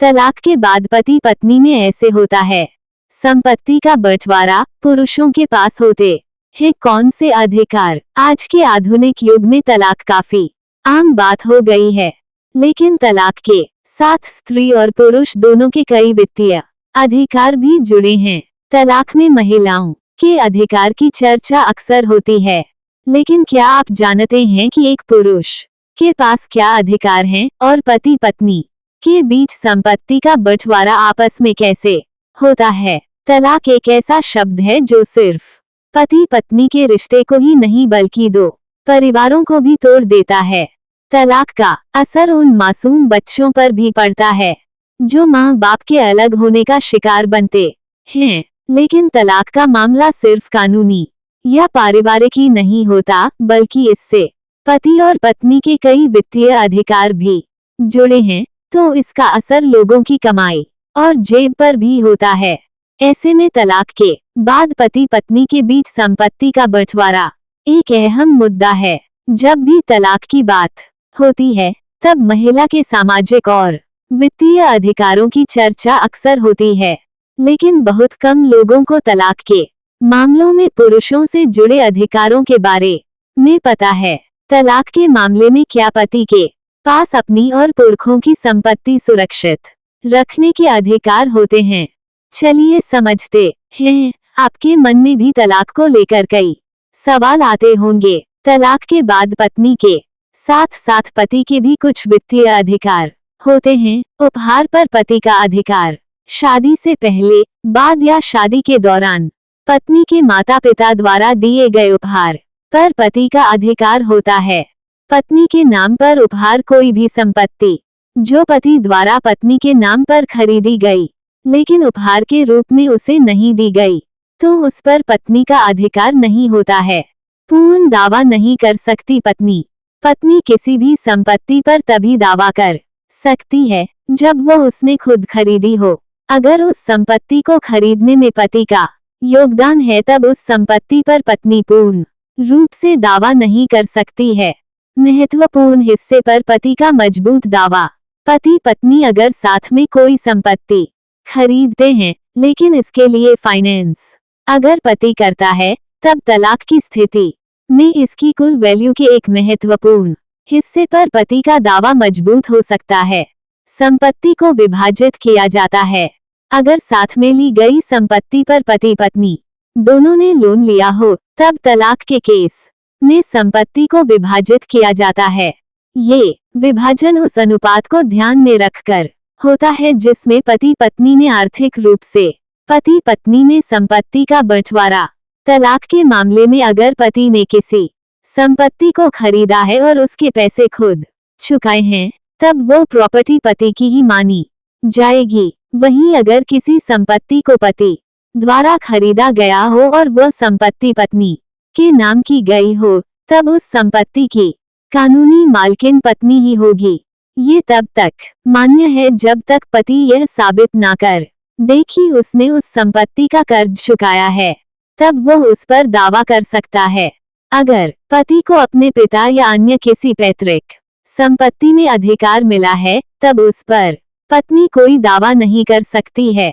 तलाक के बाद पति पत्नी में ऐसे होता है। संपत्ति का बंटवारा पुरुषों के पास होते हैं कौन से अधिकार। आज के आधुनिक युग में तलाक काफी आम बात हो गई है, लेकिन तलाक के साथ स्त्री और पुरुष दोनों के कई वित्तीय अधिकार भी जुड़े हैं। तलाक में महिलाओं के अधिकार की चर्चा अक्सर होती है, लेकिन क्या आप जानते हैं कि एक पुरुष के पास क्या अधिकार हैं और पति पत्नी के बीच संपत्ति का बंटवारा आपस में कैसे होता है। तलाक एक ऐसा शब्द है जो सिर्फ पति पत्नी के रिश्ते को ही नहीं बल्कि दो परिवारों को भी तोड़ देता है। तलाक का असर उन मासूम बच्चों पर भी पड़ता है जो माँ बाप के अलग होने का शिकार बनते हैं। लेकिन तलाक का मामला सिर्फ कानूनी या पारिवारिक ही नहीं होता, बल्कि इससे पति और पत्नी के कई वित्तीय अधिकार भी जुड़े हैं। तो इसका असर लोगों की कमाई और जेब पर भी होता है। ऐसे में तलाक के बाद पति पत्नी के बीच संपत्ति का बंटवारा एक अहम मुद्दा है। जब भी तलाक की बात होती है, तब महिला के सामाजिक और वित्तीय अधिकारों की चर्चा अक्सर होती है, लेकिन बहुत कम लोगों को तलाक के मामलों में पुरुषों से जुड़े अधिकारों के बारे में पता है। तलाक के मामले में क्या पति के पास अपनी और पुरखों की संपत्ति सुरक्षित रखने के अधिकार होते हैं? चलिए समझते हैं। आपके मन में भी तलाक को लेकर कई सवाल आते होंगे। तलाक के बाद पत्नी के साथ साथ पति के भी कुछ वित्तीय अधिकार होते हैं। उपहार पर पति का अधिकार। शादी से पहले, बाद या शादी के दौरान पत्नी के माता पिता द्वारा दिए गए उपहार पर पति का अधिकार होता है। पत्नी के नाम पर उपहार कोई भी संपत्ति जो पति द्वारा पत्नी के नाम पर खरीदी गई लेकिन उपहार के रूप में उसे नहीं दी गई, तो उस पर पत्नी का अधिकार नहीं होता है। पूर्ण दावा नहीं कर सकती पत्नी। पत्नी किसी भी संपत्ति पर तभी दावा कर सकती है जब वह उसने खुद खरीदी हो। अगर उस संपत्ति को खरीदने में पति का योगदान है, तब उस संपत्ति पर पत्नी पूर्ण रूप से दावा नहीं कर सकती है। महत्वपूर्ण हिस्से पर पति का मजबूत दावा। पति पत्नी अगर साथ में कोई संपत्ति खरीदते हैं, लेकिन इसके लिए फाइनेंस अगर पति करता है, तब तलाक की स्थिति में इसकी कुल वैल्यू के एक महत्वपूर्ण हिस्से पर पति का दावा मजबूत हो सकता है। संपत्ति को विभाजित किया जाता है। अगर साथ में ली गई संपत्ति पर पति पत्नी दोनों ने लोन लिया हो, तब तलाक के केस में संपत्ति को विभाजित किया जाता है। ये विभाजन उस अनुपात को ध्यान में रखकर होता है जिसमें पति पत्नी ने आर्थिक रूप से पति पत्नी में संपत्ति का बंटवारा। तलाक के मामले में अगर पति ने किसी संपत्ति को खरीदा है और उसके पैसे खुद चुकाए हैं, तब वो प्रॉपर्टी पति की ही मानी जाएगी। वहीं अगर किसी संपत्ति को पति द्वारा खरीदा गया हो और वह संपत्ति पत्नी के नाम की गई हो, तब उस संपत्ति की कानूनी मालकिन पत्नी ही होगी। ये तब तक मान्य है जब तक पति यह साबित ना कर दे कि उसने उस संपत्ति का कर्ज चुकाया है, तब वह उस पर दावा कर सकता है। अगर पति को अपने पिता या अन्य किसी पैतृक संपत्ति में अधिकार मिला है, तब उस पर पत्नी कोई दावा नहीं कर सकती है।